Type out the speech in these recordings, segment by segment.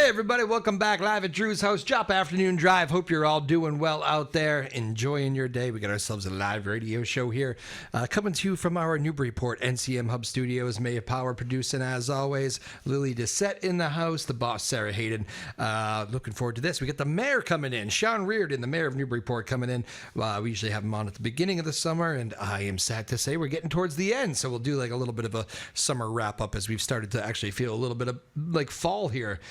Hey everybody, welcome back live at Drew's house, Joppa Afternoon Drive. Hope you're all doing well out there, enjoying your day. We got ourselves a live radio show here, coming to you from our Newburyport NCM Hub studios. Maya Power producing as always. Lily Dissette in the house, the boss Sarah Hayden. Looking forward to this. We got the mayor coming in, Sean Reardon, the mayor of Newburyport coming in. We usually have him on at the beginning of the summer, and I am sad to say we're getting towards the end, so we'll do like a little bit of a summer wrap up as we've started to actually feel a little bit of like fall here.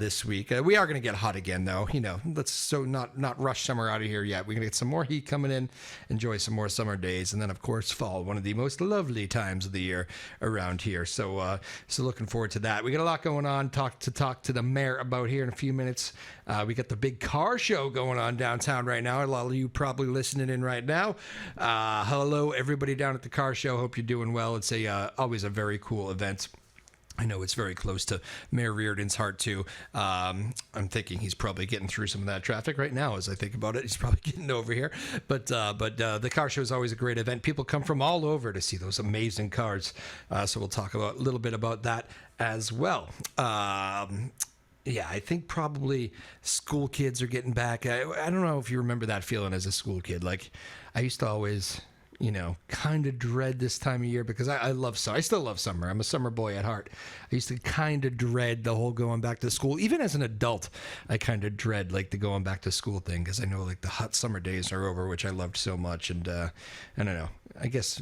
This week. We are going to get hot again, though. You know, let's not rush summer out of here yet. We're going to get some more heat coming in, enjoy some more summer days, and then, of course, fall, one of the most lovely times of the year around here. So looking forward to that. We got a lot going on. Talk to the mayor about here in a few minutes. We got the big car show going on downtown right now. A lot of you probably listening in right now. Hello, everybody down at the car show. Hope you're doing well. It's always a very cool event. I know it's very close to Mayor Reardon's heart, too. I'm thinking he's probably getting through some of that traffic right now as I think about it. He's probably getting over here. But the car show is always a great event. People come from all over to see those amazing cars. So we'll talk a little bit about that as well. Yeah, I think probably school kids are getting back. I don't know if you remember that feeling as a school kid. Like, I used to always, kind of dread this time of year because I love summer. I still love summer. I'm a summer boy at heart. I used to kind of dread the whole going back to school. Even as an adult, I kind of dread like the going back to school thing because I know like the hot summer days are over, which I loved so much. And I don't know. I guess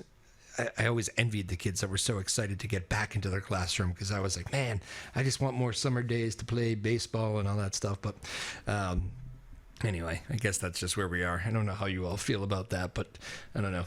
I always envied the kids that were so excited to get back into their classroom because I was like, man, I just want more summer days to play baseball and all that stuff. But anyway, I guess that's just where we are. I don't know how you all feel about that, but I don't know.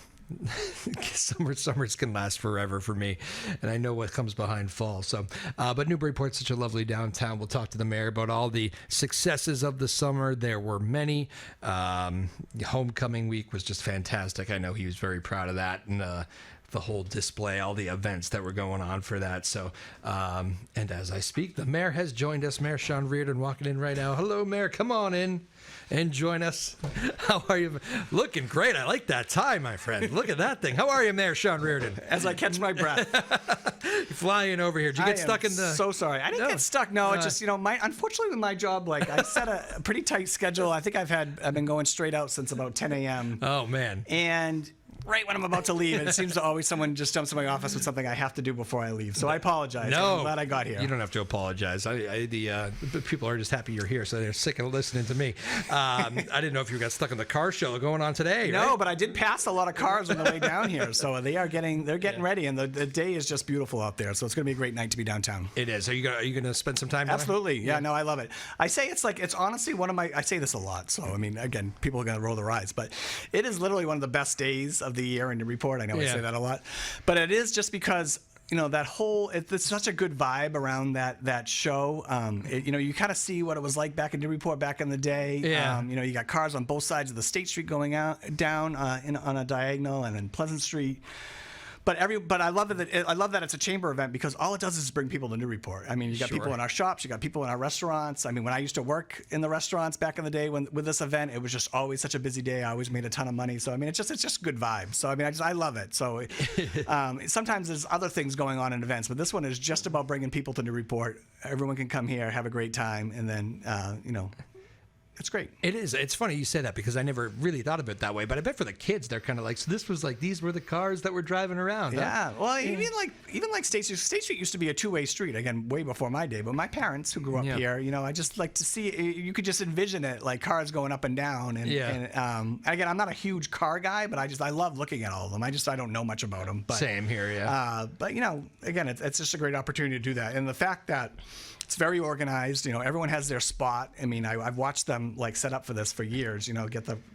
Summers can last forever for me, and I know what comes behind fall. So, but Newburyport's such a lovely downtown. We'll talk to the mayor about all the successes of the summer. There were many. Homecoming week was just fantastic. I know he was very proud of that, and the whole display, all the events that were going on for that. So, and as I speak, the mayor has joined us. Mayor Sean Reardon walking in right now. Hello, Mayor. Come on in and join us. How are you? Looking great. I like that tie, my friend. Look at that thing. How are you, Mayor Sean Reardon? As I catch my breath. You're flying over here. Did you get stuck in the... So sorry. I didn't get stuck. No, it's just, unfortunately with my job, like I set a pretty tight schedule. I think I've been going straight out since about 10 a.m. Oh, man. And right when I'm about to leave, it seems to always someone just jumps in my office with something I have to do before I leave. So I apologize. No, I'm glad I got here. You don't have to apologize. The people are just happy you're here, so they're sick of listening to me. I didn't know if you got stuck in the car show going on today. No, right? But I did pass a lot of cars on the way down here, so they're getting ready, and the day is just beautiful out there. So it's going to be a great night to be downtown. It is. Are you going to spend some time? Absolutely. Yeah. No, I love it. I say it's honestly one of my. I say this a lot, so I mean, again, people are going to roll their eyes, but it is literally one of the best days of the year in the report. I know I say that a lot, but it is just because that whole it's such a good vibe around that show. You kind of see what it was like back in Newburyport back in the day. Yeah. You got cars on both sides of the State Street going down on a diagonal, and then Pleasant Street. But I love that it's a chamber event because all it does is bring people to Newburyport. I mean, you got people in our shops, you got people in our restaurants. I mean, when I used to work in the restaurants back in the day with this event, it was just always such a busy day. I always made a ton of money. So I mean, it's just a good vibe. So I mean, I love it. So sometimes there's other things going on in events, but this one is just about bringing people to Newburyport. Everyone can come here, have a great time, and then it's great. It is. It's funny you say that because I never really thought of it that way. But I bet for the kids, they're kind of like, so this was like, these were the cars that were driving around. Yeah. Huh? Well, even like State Street used to be a two-way street, again, way before my day. But my parents who grew up here, I just like to see, you could just envision it, like cars going up and down. And again, I'm not a huge car guy, but I love looking at all of them. I don't know much about them. But, same here, yeah. But, again, it's just a great opportunity to do that. And the fact that it's very organized. Everyone has their spot. I mean, I've watched them like set up for this for years.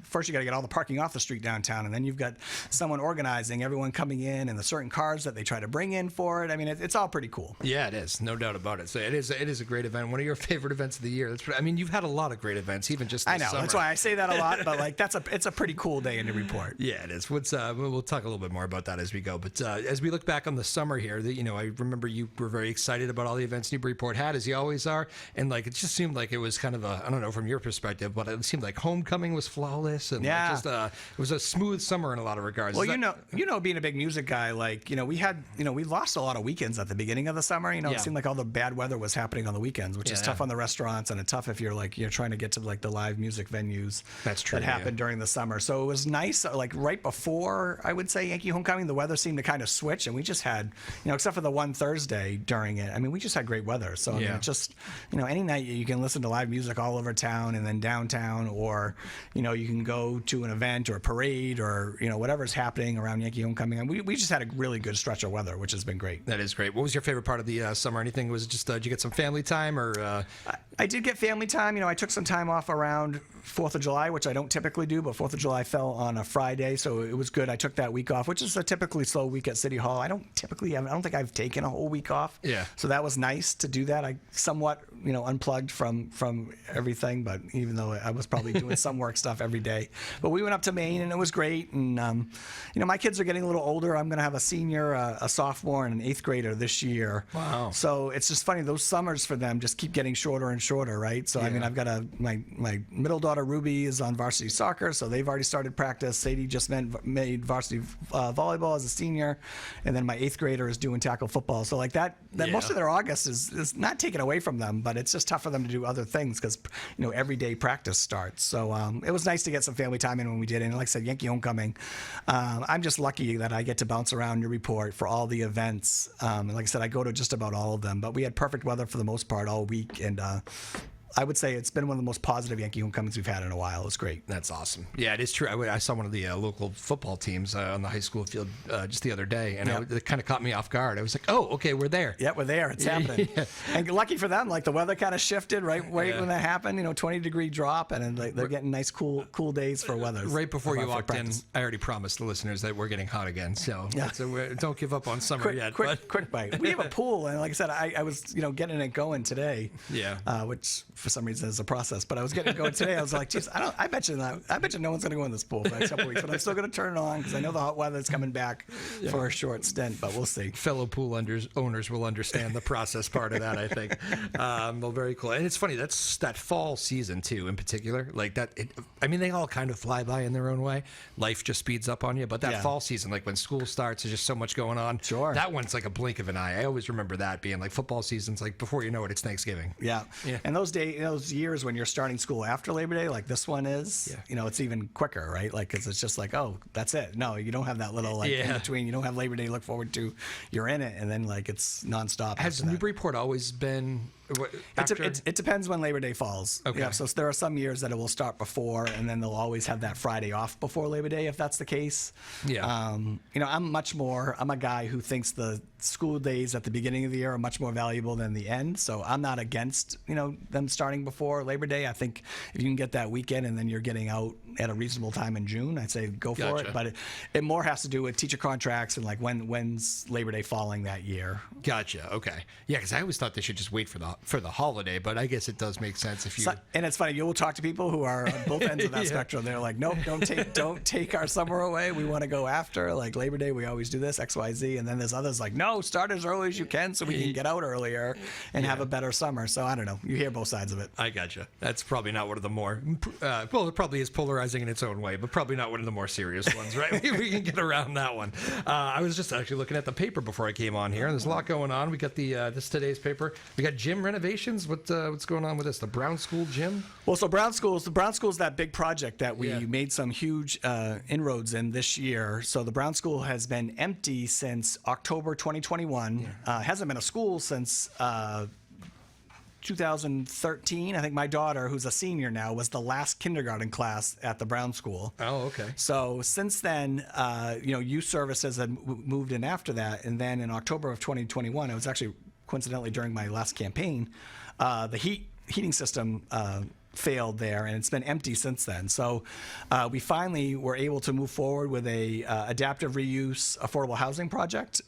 First you got to get all the parking off the street downtown, and then you've got someone organizing everyone coming in and the certain cars that they try to bring in for it. I mean, it's all pretty cool. Yeah, it is, no doubt about it. So it is a great event. One of your favorite events of the year. You've had a lot of great events, even just this I know. summer. That's why I say that a lot. But like, it's a pretty cool day in the report. Yeah, it is. We'll talk a little bit more about that as we go. But as we look back on the summer here, I remember you were very excited about all the events Newburyport had. as you always are. And like it just seemed like it was kind of I don't know from your perspective, but it seemed like homecoming was flawless and like just it was a smooth summer in a lot of regards. Well, being a big music guy, like we lost a lot of weekends at the beginning of the summer. It seemed like all the bad weather was happening on the weekends, which is tough on the restaurants and tough if you're trying to get to like the live music venues. That's true. That happened during the summer. So it was nice. Like right before I would say Yankee homecoming, the weather seemed to kind of switch, and we just had except for the one Thursday during it. I mean, we just had great weather. So I mean, it's just any night you can listen to live music all over town and then downtown, or you can go to an event or a parade or whatever's happening around Yankee homecoming. And we just had a really good stretch of weather, which has been great. That is great. What was your favorite part of the summer? Anything? Was it just did you get some family time or? I did get family time. I took some time off around 4th of July, which I don't typically do, but 4th of July fell on a Friday, so it was good. I took that week off, which is a typically slow week at City Hall. I don't think I've taken a whole week off. Yeah. So that was nice to do that. I somewhat, unplugged from everything, but even though I was probably doing some work stuff every day. But we went up to Maine, and it was great. And, my kids are getting a little older. I'm going to have a senior, a sophomore, and an 8th grader this year. Wow. So it's just funny. Those summers for them just keep getting shorter and shorter, right? So, I mean, I've got my middle daughter, Ruby, is on varsity soccer, so they've already started practice. Sadie just made varsity volleyball as a senior, and then my 8th grader is doing tackle football. So like that most of their August is not taken away from them, but it's just tough for them to do other things because everyday practice starts. So it was nice to get some family time in when we did. And like I said, Yankee homecoming, I'm just lucky that I get to bounce around Newburyport for all the events. And like I said, I go to just about all of them, but we had perfect weather for the most part all week, and I would say it's been one of the most positive Yankee homecomings we've had in a while. It was great. That's awesome. Yeah, it is true. I saw one of the local football teams on the high school field just the other day, and it kind of caught me off guard. I was like, oh, okay, we're there. Yeah, we're there. It's happening. And lucky for them, like the weather kind of shifted right when that happened, 20-degree drop, and they're getting nice, cool days for weather. Right before you walked in, I already promised the listeners that we're getting hot again, so don't give up on summer yet. Quick bite. We have a pool, and like I said, I was getting it going today. Yeah. Which for some reason is a process, but I was getting it going today. I was like, geez, I bet you no one's going to go in this pool for the next couple weeks, but I'm still going to turn it on because I know the hot weather is coming back for a short stint, but we'll see. Fellow pool owners will understand the process part of that, I think. Well, very cool. And it's funny, that's that fall season too, in particular, like that. They all kind of fly by in their own way. Life just speeds up on you, but that fall season, like when school starts, there's just so much going on. Sure. That one's like a blink of an eye. I always remember that being like football season's like before you know it, it's Thanksgiving. Yeah. And those years when you're starting school after Labor Day, like this one is, it's even quicker, right? Like, cause it's just like, oh, that's it. No, you don't have that little in between. You don't have Labor Day to look forward to. You're in it, and then like it's nonstop. Has Newburyport always been? It depends when Labor Day falls. Okay. Yeah, so there are some years that it will start before, and then they'll always have that Friday off before Labor Day, if that's the case. Yeah. I'm a guy who thinks the school days at the beginning of the year are much more valuable than the end. So I'm not against, them starting before Labor Day. I think if you can get that weekend and then you're getting out at a reasonable time in June, I'd say go for it. But it more has to do with teacher contracts and like when's Labor Day falling that year. Gotcha. Okay. Yeah, because I always thought they should just wait for the holiday, but I guess it does make sense if you. And it's funny, you will talk to people who are on both ends of that spectrum. They're like, nope, don't take our summer away. We want to go after like Labor Day. We always do this X, Y, Z. And then there's others like, no, start as early as you can so we can get out earlier and have a better summer. So I don't know. You hear both sides of it. I gotcha. That's probably not one of the more well, it probably is polarizing in its own way, but probably not one of the more serious ones, right? we can get around that one. I was just actually looking at the paper before I came on here, and there's a lot going on. We got this today's paper. We got gym renovations. What's going on with this? The Brown School gym? Well, so Brown School's that big project that we made some huge inroads in this year. So the Brown School has been empty since October 2021. Hasn't been a school since 2013. I think my daughter, who's a senior now, was the last kindergarten class at the Brown School. Oh, okay. So since then, youth services had moved in after that. And then in October of 2021, it was actually coincidentally during my last campaign, the heating system failed there, and it's been empty since then. So we finally were able to move forward with a adaptive reuse affordable housing project.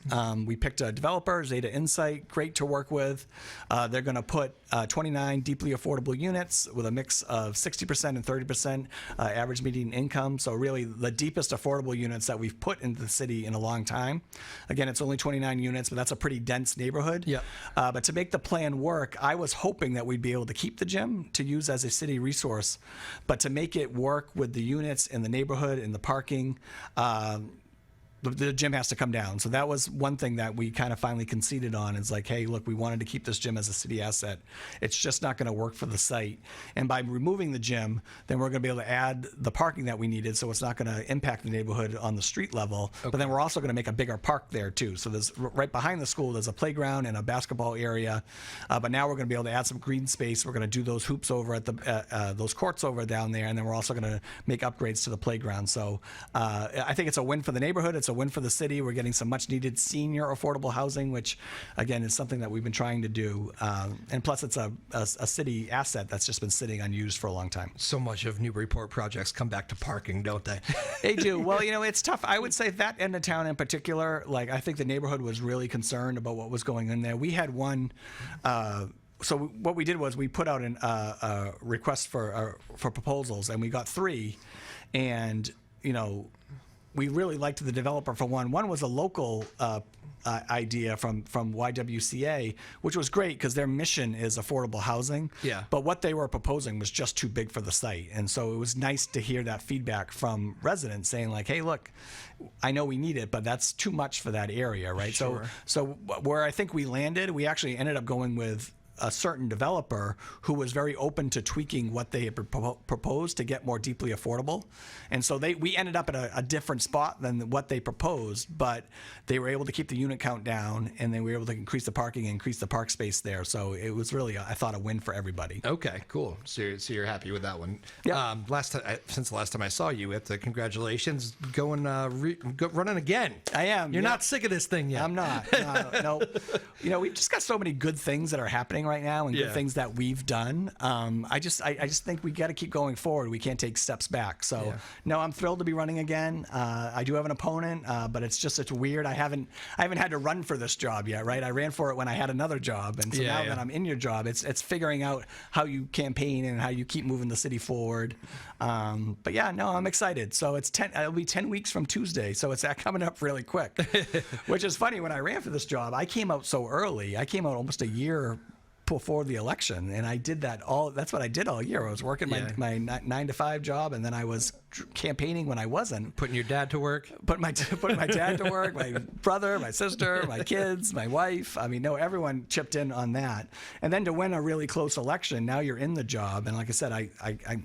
We picked a developer, Zeta Insight, great to work with. They're going to put 29 deeply affordable units with a mix of 60% and 30% average median income. So really the deepest affordable units that we've put into the city in a long time. Again, it's only 29 units, but that's a pretty dense neighborhood. Yeah. But to make the plan work, I was hoping that we'd be able to keep the gym to use as a city resource, but to make it work with the units in the neighborhood and the parking, the gym has to come down. So that was one thing that we kind of finally conceded on, is like, hey, look, we wanted to keep this gym as a city asset. It's just not going to work for the site. And by removing the gym, then we're going to be able to add the parking that we needed, so it's not going to impact the neighborhood on the street level. Okay. But then we're also going to make a bigger park there too. So there's right behind the school, there's a playground and a basketball area. But now we're going to be able to add some green space. We're going to do those hoops over at those courts over down there, and then we're also going to make upgrades to the playground. So I think it's a win for the neighborhood. It's a win for the city. We're getting some much needed senior affordable housing, which again is something that we've been trying to do. And plus it's a city asset that's just been sitting unused for a long time. So much of Newburyport projects come back to parking, don't they? They do. Well, it's tough. I would say that end of town in particular, like I think the neighborhood was really concerned about what was going on there. We had one, so what we did was we put out a request for proposals, and we got 3, and we really liked the developer for one. One was a local idea from YWCA, which was great because their mission is affordable housing. Yeah. But what they were proposing was just too big for the site. And so it was nice to hear that feedback from residents saying like, hey, look, I know we need it, but that's too much for that area, right? Sure. So where I think we landed, we actually ended up going with a certain developer who was very open to tweaking what they had proposed to get more deeply affordable. And so we ended up at a different spot than what they proposed, but they were able to keep the unit count down, and they were able to increase the parking and increase the park space there. So it was really, I thought, a win for everybody. Okay, cool. So you're happy with that one. Yeah. Since the last time I saw you, congratulations, going running again. I am. You're not sick of this thing yet. I'm not. No. We've just got so many good things that are happening right now, and good things that we've done. I just think we got to keep going forward. We can't take steps back. So no, I'm thrilled to be running again. I do have an opponent, but it's weird. I haven't had to run for this job yet, right? I ran for it when I had another job, and so now that I'm in your job, it's figuring out how you campaign and how you keep moving the city forward. But yeah, no, I'm excited. So it'll be 10 weeks from Tuesday, so it's coming up really quick. Which is funny. When I ran for this job, I came out so early. I came out almost a year before the election, and I did that's what I did all year. I was working my 9-to-5 job, and then I was campaigning when I wasn't. Putting your dad to work? Putting my dad to work, my brother, my sister, my kids, my wife. I mean, no, everyone chipped in on that. And then to win a really close election, now you're in the job. And like I said,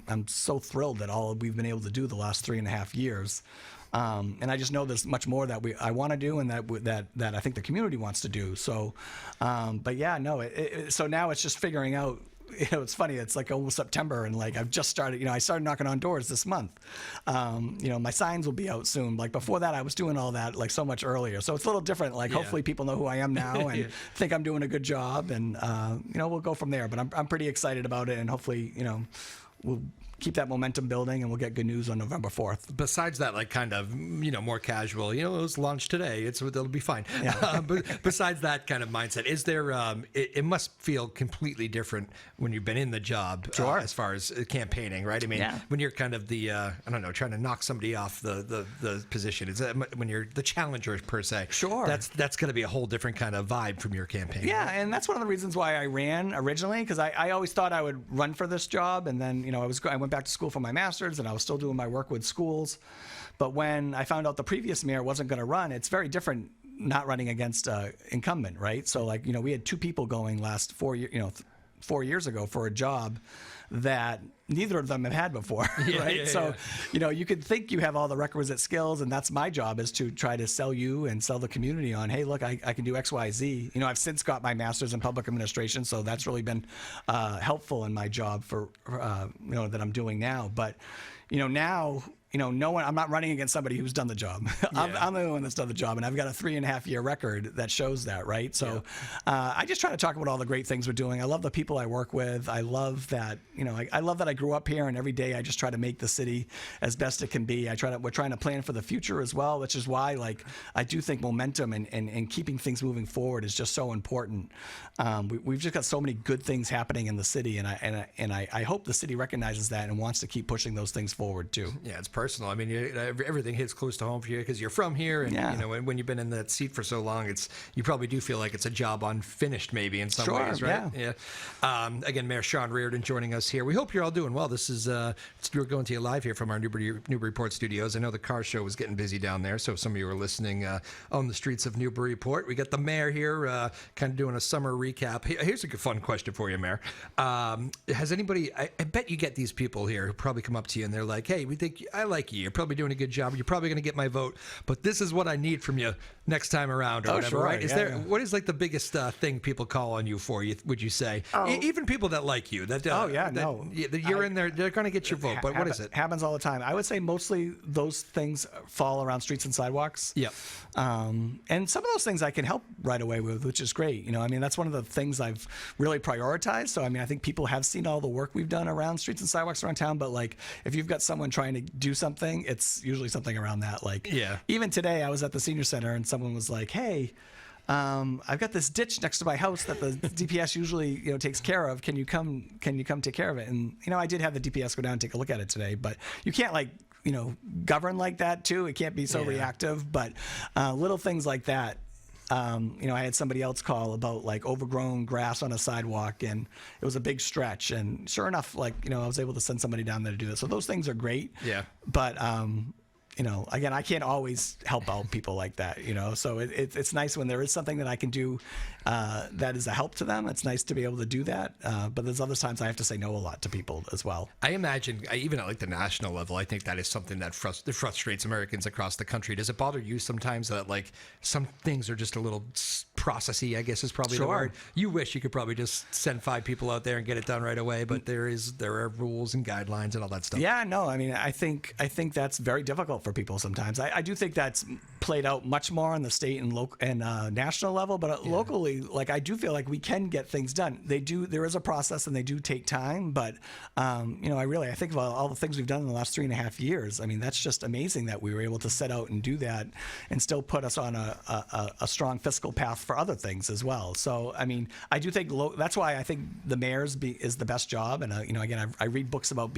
I'm so thrilled that all we've been able to do the last 3.5 years. And I just know there's much more that I want to do, and that I think the community wants to do. So, but yeah, no. So now it's just figuring out. It's funny. It's like almost September, and like I've just started. I started knocking on doors this month. My signs will be out soon. Like before that, I was doing all that like so much earlier. So it's a little different. Like hopefully people know who I am now and think I'm doing a good job, and we'll go from there. But I'm pretty excited about it, and hopefully we'll keep that momentum building, and we'll get good news on November 4th. Besides that, like kind of, more casual, it was lunch today, it'll be fine. Yeah. But besides that kind of mindset, is there, it must feel completely different when you've been in the job, as far as campaigning, right? I mean, when you're kind of the, trying to knock somebody off the position, is that when you're the challenger per se? Sure. That's going to be a whole different kind of vibe from your campaign. Yeah, right? And that's one of the reasons why I ran originally, because I always thought I would run for this job, and then, I went back to school for my master's, and I was still doing my work with schools. But when I found out the previous mayor wasn't going to run, it's very different not running against incumbent, right? So like, we had 2 people going last 4 years ago for a job that neither of them have had before, right? So, you could think you have all the requisite skills, and that's my job, is to try to sell you and sell the community on, hey, look, I can do X, Y, Z. I've since got my master's in public administration, so that's really been helpful in my job for, that I'm doing now. But, now no one. I'm not running against somebody who's done the job. I'm the only one that's done the job, and I've got a 3.5-year record that shows that, right? So, I just try to talk about all the great things we're doing. I love the people I work with. I love that, I love that I grew up here, and every day I just try to make the city as best it can be. We're trying to plan for the future as well, which is why, I do think momentum and keeping things moving forward is just so important. We've just got so many good things happening in the city, and I hope the city recognizes that and wants to keep pushing those things forward too. Yeah, it's personal. I mean, everything hits close to home for you because you're from here, and when you've been in that seat for so long, you probably do feel like it's a job unfinished, maybe in some ways, right? Yeah. Again, Mayor Sean Reardon joining us here. We hope you're all doing well. This is we're going to you live here from our Newburyport studios. I know the car show was getting busy down there, so if some of you are listening on the streets of Newburyport, we got the mayor here, kind of doing a summer recap. Here's a good, fun question for you, Mayor. Has anybody? I bet you get these people here who probably come up to you and they're like, "Hey, we think I like you. You're probably doing a good job. You're probably going to get my vote, but this is what I need from you next time around, or whatever." Sure. Right? What is the biggest thing people call on you for? Would you say? Even people that like you, you're in there, they're going to get your vote. But what is it? Happens all the time. I would say mostly those things fall around streets and sidewalks. Yep. And some of those things I can help right away with, which is great. That's one of the things I've really prioritized. So, I think people have seen all the work we've done around streets and sidewalks around town. But if you've got someone trying to do something, it's usually something around that. Even today, I was at the senior center and someone was like, "Hey, I've got this ditch next to my house that the DPS usually takes care of. Can you come take care of it?" And I did have the DPS go down and take a look at it today, but you can't govern like that too. It can't be so reactive, but little things like that. I had somebody else call about overgrown grass on a sidewalk, and it was a big stretch. And sure enough, I was able to send somebody down there to do that. So those things are great. Yeah. But again, I can't always help out people like that. So it's nice when there is something that I can do that is a help to them. It's nice to be able to do that. But there's other times I have to say no a lot to people as well. I imagine, even at the national level, I think that is something that frustrates Americans across the country. Does it bother you sometimes that some things are just a little processy, I guess is probably the word? You wish you could probably just send 5 people out there and get it done right away, but there are rules and guidelines and all that stuff. Yeah, no, I think that's very difficult for people sometimes. I do think that's played out much more on the state and local and national level, but locally, I do feel like we can get things done. There is a process and they do take time, but I think about all the things we've done in the last 3.5 years. That's just amazing that we were able to set out and do that and still put us on a strong fiscal path for other things as well. So, I do think that's why I think the mayor's is the best job. And, again, I read books about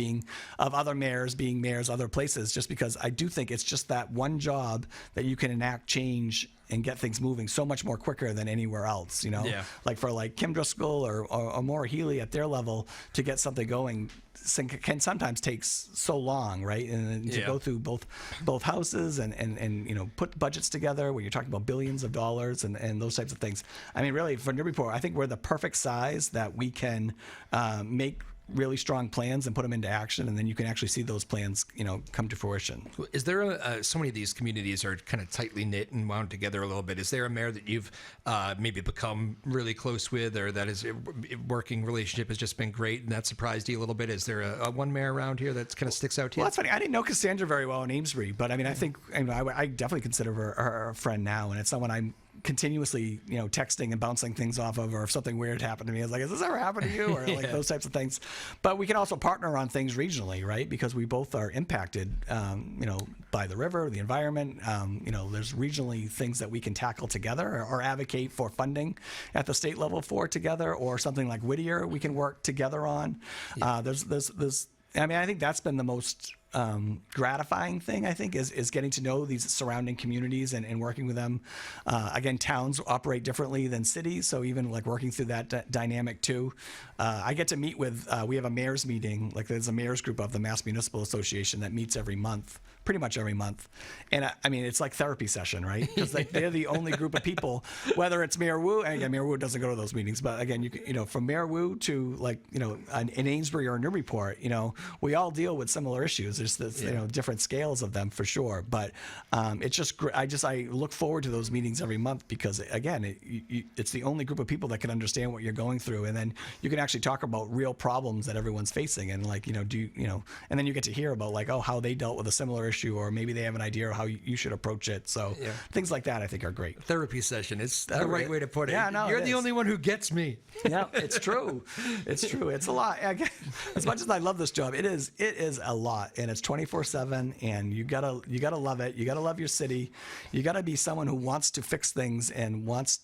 other mayors being mayors other places, just because I do think it's just that one job that you can enact change and get things moving so much more quicker than anywhere else, for Kim Driscoll or Maura Healy at their level to get something going can sometimes takes so long, right? And to go through both houses and put budgets together where you're talking about billions of dollars and those types of things. Really for Newburyport, I think we're the perfect size that we can make really strong plans and put them into action, and then you can actually see those plans, come to fruition. Is there so many of these communities are kind of tightly knit and wound together a little bit? Is there a mayor that you've maybe become really close with, or that is working relationship has just been great and that surprised you a little bit? Is there a one mayor around here that kind of sticks out to you? Well, that's funny. I didn't know Cassandra very well in Amesbury, but I think I definitely consider her a friend now, and it's someone I'm continuously texting and bouncing things off of, or if something weird happened to me, I was like, has this ever happened to you, or those types of things. But we can also partner on things regionally, right? Because we both are impacted by the river, the environment. There's regionally things that we can tackle together or advocate for funding at the state level for together, or something like Whittier we can work together on. There's I think that's been the most gratifying thing, I think, is getting to know these surrounding communities and working with them. Again, towns operate differently than cities, so even working through that dynamic too. I get to meet with, we have a mayor's meeting, there's a mayor's group of the Mass Municipal Association that meets every month pretty much every month. And I mean, it's like therapy session, right? Because they're the only group of people, whether it's Mayor Wu, and again, Mayor Wu doesn't go to those meetings, but again, from Mayor Wu to in Amesbury or Newburyport, we all deal with similar issues. There's this, different scales of them for sure. But it's just I look forward to those meetings every month because again, it's the only group of people that can understand what you're going through, and then you can actually talk about real problems that everyone's facing, and and then you get to hear about how they dealt with a similar issue, or maybe they have an idea of how you should approach it. So things like that I think are great. Therapy session. It's the right way to put it. Yeah, no, you're the only one who gets me. Yeah, it's true. It's true. It's a lot. Again, as much as I love this job, it is a lot, and it's 24/7, and you gotta love it. You gotta love your city. You gotta be someone who wants to fix things and wants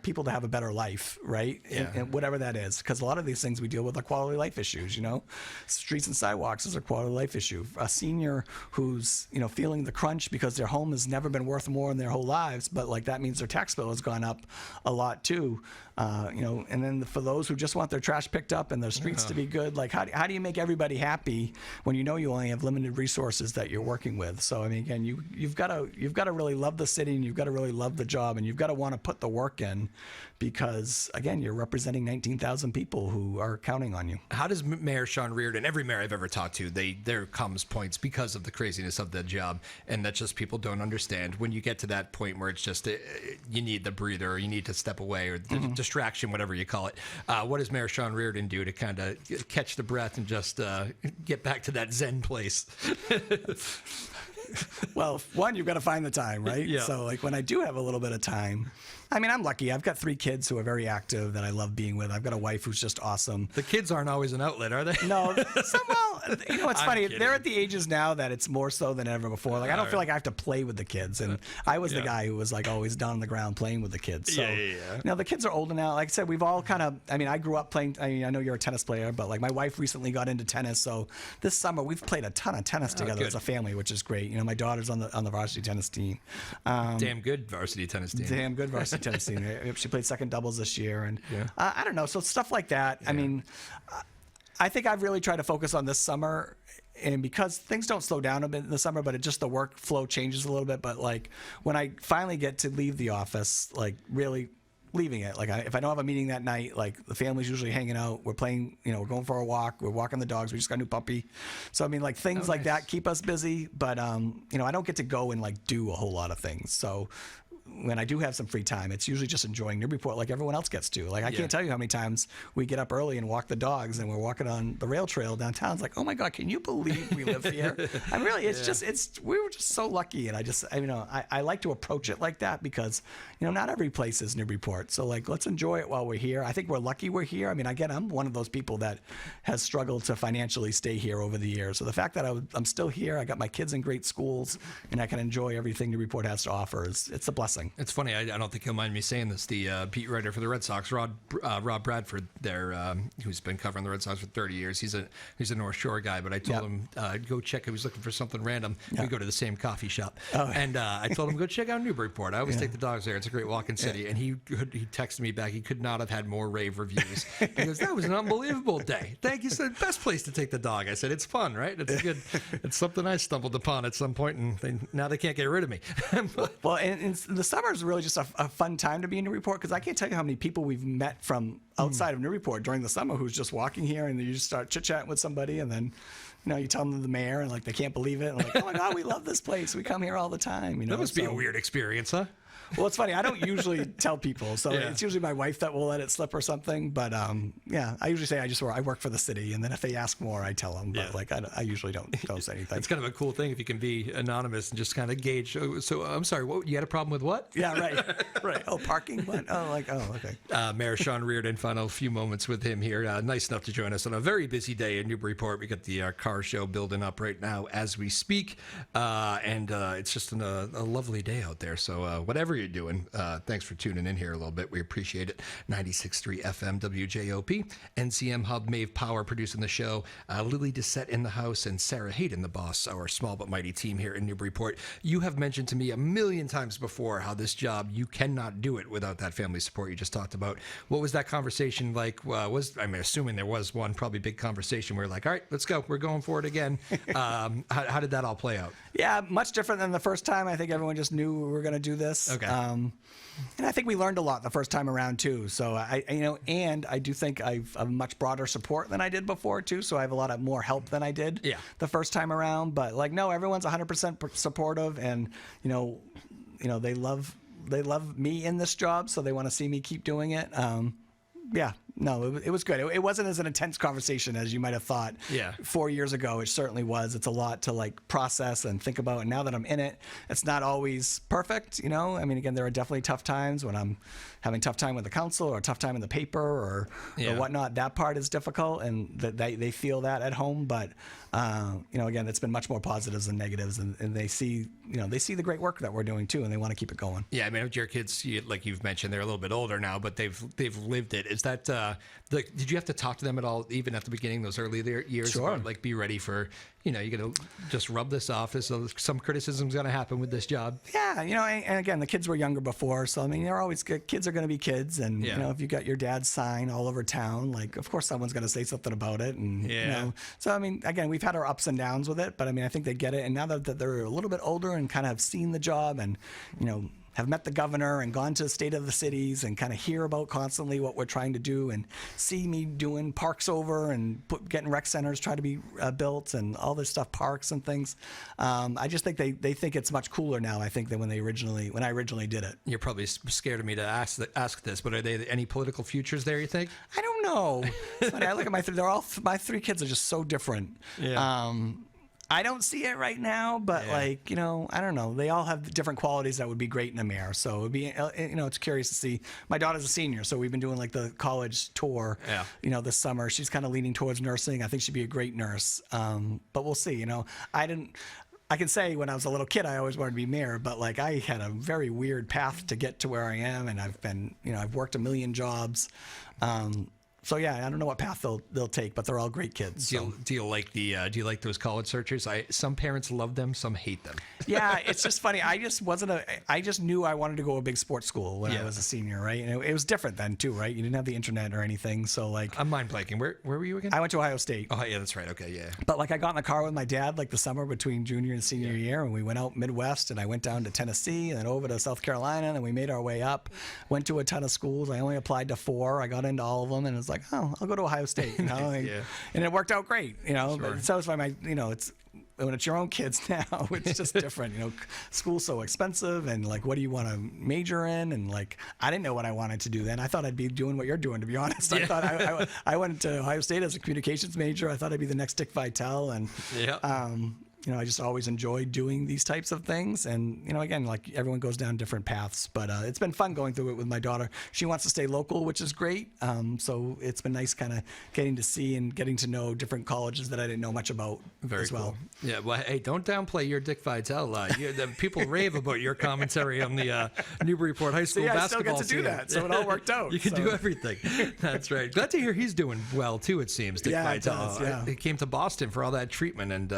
people to have a better life, right? Yeah. And whatever that is, because a lot of these things we deal with are quality of life issues. Streets and sidewalks is a quality of life issue. A senior who's feeling the crunch because their home has never been worth more in their whole lives, but that means their tax bill has gone up a lot too. And then for those who just want their trash picked up and their streets to be good, how do you make everybody happy when you only have limited resources that you're working with? So I mean, again, you've got to really love the city, and you've got to really love the job, and you've got to want to put the work in, because again, you're representing 19,000 people who are counting on you. How does Mayor Sean Reardon, every mayor I've ever talked to, there comes points because of the craziness of the job, and that just people don't understand. When you get to that point where it's just you need the breather, or you need to step away, or the distraction, whatever you call it. What does Mayor Sean Reardon do to kind of catch the breath and just get back to that Zen place? Well, one, you've got to find the time, right? Yeah. So when I do have a little bit of time, I mean, I'm lucky. I've got 3 kids who are very active that I love being with. I've got a wife who's just awesome. The kids aren't always an outlet, are they? No, somehow, it's funny. Kidding. They're at the ages now that it's more so than ever before. I don't feel like I have to play with the kids. And I was the guy who was always down on the ground playing with the kids. So, the kids are older now. Like I said, we've all I grew up playing. I know you're a tennis player, but my wife recently got into tennis. So this summer we've played a ton of tennis together as a family, which is great. My daughter's on the varsity tennis team. Damn good varsity tennis team. Damn good varsity tennis team. She played second doubles this year, and I don't know. So stuff like that. Yeah. I mean, I think I've really tried to focus on this summer, and because things don't slow down a bit in the summer, but the workflow changes a little bit. But when I finally get to leave the office, really leaving it, if I don't have a meeting that night, the family's usually hanging out, we're playing, we're going for a walk, we're walking the dogs, we just got a new puppy. So I mean, things like that keep us busy, but I don't get to go and do a whole lot of things. So when I do have some free time, it's usually just enjoying Newburyport like everyone else gets to. I can't tell you how many times we get up early and walk the dogs, and we're walking on the rail trail downtown. It's like, oh my God, can you believe we live here? I'm really, we were just so lucky. And I like to approach it like that because, not every place is Newburyport. So let's enjoy it while we're here. I think we're lucky we're here. I mean, again, I'm one of those people that has struggled to financially stay here over the years. So the fact that I'm still here, I got my kids in great schools, and I can enjoy everything Newburyport has to offer, it's a blessing. It's funny. I don't think he'll mind me saying this. The beat writer for the Red Sox, Rob Bradford, there, who's been covering the Red Sox for 30 years. He's a North Shore guy, but I told him go check. He was looking for something random. We go to the same coffee shop, and I told him go check out Newburyport. I always take the dogs there. It's a great walking city. And he texted me back. He could not have had more rave reviews. He goes, that was an unbelievable day. Thank you. Said best place to take the dog. I said it's fun, right? It's good. It's something I stumbled upon at some point, and now they can't get rid of me. Well, and the summer is really just a fun time to be in Newburyport, because I can't tell you how many people we've met from outside of Newburyport during the summer who's just walking here, and you just start chit-chatting with somebody, and then you tell them the mayor, and they can't believe it, and oh my God, we love this place, we come here all the time. That must be a weird experience, huh? Well, it's funny. I don't usually tell people, so it's usually my wife that will let it slip or something. But I usually say I work for the city, and then if they ask more, I tell them. But I usually don't say anything. It's kind of a cool thing if you can be anonymous and just kind of gauge. So I'm sorry, what you had a problem with what? Yeah, right. Oh, parking. What? Okay. Mayor Sean Reardon, final few moments with him here. Nice enough to join us on a very busy day in Newburyport. We got the car show building up right now as we speak, and it's just a lovely day out there. So whatever whatever you're doing, thanks for tuning in here a little bit. We appreciate it. 96.3 FM, WJOP, NCM Hub, Maeve Power producing the show, Lily Dissette in the house, and Sarah Hayden, the boss, our small but mighty team here in Newburyport. You have mentioned to me a million times before how this job, you cannot do it without that family support you just talked about. What was that conversation like? I'm assuming there was one probably big conversation where you're like, all right, let's go. We're going for it again. How did that all play out? Yeah, much different than the first time. I think everyone just knew we were going to do this. Okay. And I think we learned a lot the first time around too. So and I do think I've a much broader support than I did before too. So I have a lot of more help than I did the first time around. But like, no, everyone's 100% supportive, and they love me in this job, so they want to see me keep doing it. No, it was good. It wasn't as an intense conversation as you might have thought. 4 years ago, it certainly was. It's a lot to like process and think about. And now that I'm in it, it's not always perfect. I mean, again, there are definitely tough times when I'm having tough time with the council or a tough time in the paper or whatnot. That part is difficult, and they feel that at home. But again, it's been much more positives than negatives, and they see the great work that we're doing too, and they want to keep it going. Yeah, I mean, your kids, like you've mentioned, they're a little bit older now, but they've lived it. Is that did you have to talk to them at all, even at the beginning, those early years? Sure. About, like, be ready for, you're going to just rub this off. So some criticism's going to happen with this job. Yeah, and again, the kids were younger before, so I mean, they're always good. Kids are going to be kids, and if you got your dad's sign all over town, like, of course someone's going to say something about it, and so I mean, again, we've had our ups and downs with it, but I mean, I think they get it, and now that they're a little bit older and kind of have seen the job, and have met the governor and gone to the state of the cities and kind of hear about constantly what we're trying to do, and see me doing parks over and getting rec centers try to be built and all this stuff, parks and things. I just think they think it's much cooler now, I think, than when I originally did it. You're probably scared of me to ask this, but are there any political futures there, you think? I don't know. It's funny, I look at my three kids are just so different. Yeah. I don't see it right now, but I don't know. They all have different qualities that would be great in a mayor. So it'd be, it's curious to see. My daughter's a senior, so we've been doing like the college tour, this summer. She's kind of leaning towards nursing. I think she'd be a great nurse. But we'll see. I can say when I was a little kid, I always wanted to be mayor, but like I had a very weird path to get to where I am, and I've been, I've worked a million jobs. So yeah, I don't know what path they'll take, but they're all great kids. So. Do you like those college searchers? Some parents love them, some hate them. Yeah, it's just funny. I just knew I wanted to go to a big sports school when I was a senior, right? And it was different then too, right? You didn't have the internet or anything, so like. I'm mind blanking. Where were you again? I went to Ohio State. Oh yeah, that's right. Okay, yeah. But like I got in the car with my dad like the summer between junior and senior year, and we went out Midwest, and I went down to Tennessee and then over to South Carolina, and we made our way up. Went to a ton of schools. I only applied to 4. I got into all of them, and it's like, oh, I'll go to Ohio State, and it worked out great, Sure. But so it's why it's when it's your own kids now, it's just different. School's so expensive, and like, what do you want to major in? And like, I didn't know what I wanted to do then. I thought I'd be doing what you're doing, to be honest. I thought I went to Ohio State as a communications major. I thought I'd be the next Dick Vitale, and I just always enjoyed doing these types of things. And, again, like everyone goes down different paths, but it's been fun going through it with my daughter. She wants to stay local, which is great. So it's been nice kind of getting to see and getting to know different colleges that I didn't know much about as well. Cool. Yeah. Well, hey, don't downplay your Dick Vitale. The people rave about your commentary on the Newburyport High School basketball I still get to do that. So it all worked out. You can do everything. That's right. Glad to hear he's doing well too, it seems, Dick Vitale. He came to Boston for all that treatment, and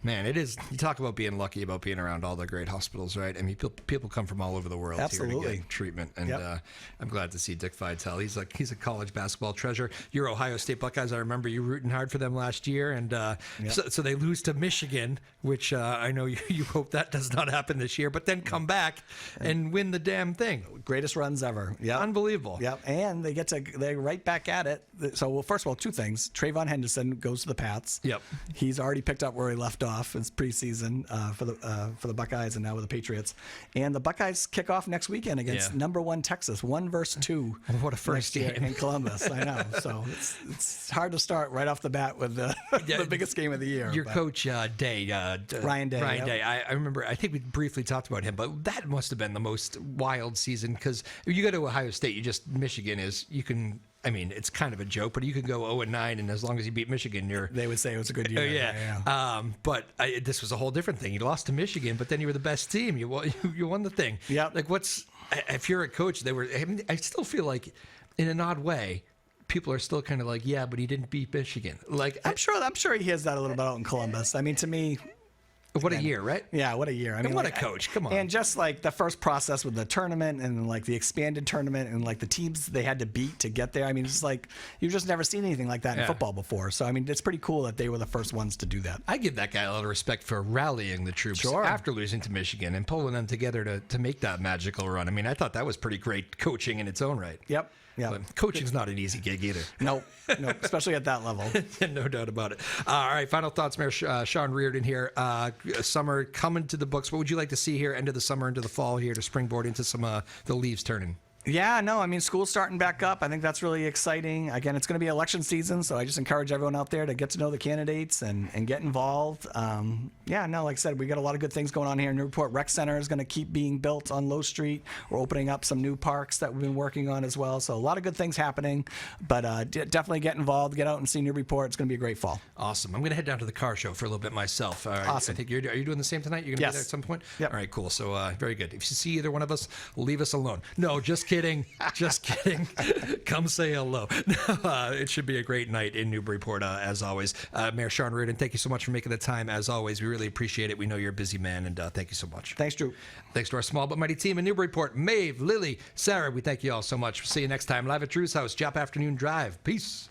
man, it is. You talk about being lucky about being around all the great hospitals, right? I mean, people come from all over the world here to get treatment, and I'm glad to see Dick Vitale. He's a college basketball treasure. Your Ohio State Buckeyes, I remember you rooting hard for them last year, and so they lose to Michigan, which I know you hope that does not happen this year, but then come back and win the damn thing. Greatest runs ever. Yeah, unbelievable. Yep, and they're right back at it. So, well, first of all, 2 things. Trayvon Henderson goes to the Pats. Yep, he's already picked up where he left off. It's preseason for the Buckeyes, and now with the Patriots. And the Buckeyes kick off next weekend against number 1 Texas, 1 versus 2. What a first game in Columbus! I know. So it's hard to start right off the bat with the biggest game of the year. Your coach Ryan Day. Ryan Day. I remember. I think we briefly talked about him, but that must have been the most wild season, because if you go to Ohio State, Michigan is, you can I mean, it's kind of a joke, but you could go 0-9, and as long as you beat Michigan, they would say it was a good year. Yeah. But this was a whole different thing. You lost to Michigan, but then you were the best team. You won the thing. Yeah. Like, if you're a coach, I still feel like, in an odd way, people are still kind of like, yeah, but he didn't beat Michigan. Like, I'm sure he has that a little bit out in Columbus. I mean, to me. What a year, right? Yeah, what a year. I mean, what a coach. Come on. And just like the first process with the tournament and like the expanded tournament and like the teams they had to beat to get there. I mean, it's like you've just never seen anything like that in football before. So, I mean, it's pretty cool that they were the first ones to do that. I give that guy a lot of respect for rallying the troops after losing to Michigan and pulling them together to make that magical run. I mean, I thought that was pretty great coaching in its own right. Yep. Yeah, coaching's not an easy gig either. No, especially at that level. No doubt about it. All right, final thoughts, Mayor Sean Reardon here. Summer coming to the books. What would you like to see here, end of the summer, into the fall here, to springboard into some the leaves turning? Yeah, no, I mean, school's starting back up. I think that's really exciting. Again, it's going to be election season, so I just encourage everyone out there to get to know the candidates and get involved. Yeah, no, like I said, we got a lot of good things going on here. Newburyport Rec Center is going to keep being built on Low Street. We're opening up some new parks that we've been working on as well. So a lot of good things happening, but definitely get involved, get out and see Newburyport. It's going to be a great fall. Awesome. I'm going to head down to the car show for a little bit myself. Awesome. I think are you doing the same tonight? You're going to be there at some point? Yep. All right, cool. So very good. If you see either one of us, leave us alone. No, just kidding. Just kidding. Come say hello. It should be a great night in Newburyport, as always. Mayor Sean Reardon, thank you so much for making the time, as always. We really appreciate it. We know you're a busy man, and thank you so much. Thanks, Drew. Thanks to our small but mighty team in Newburyport. Maeve, Lily, Sarah, we thank you all so much. See you next time live at Drew's house, Joppa Afternoon Drive. Peace.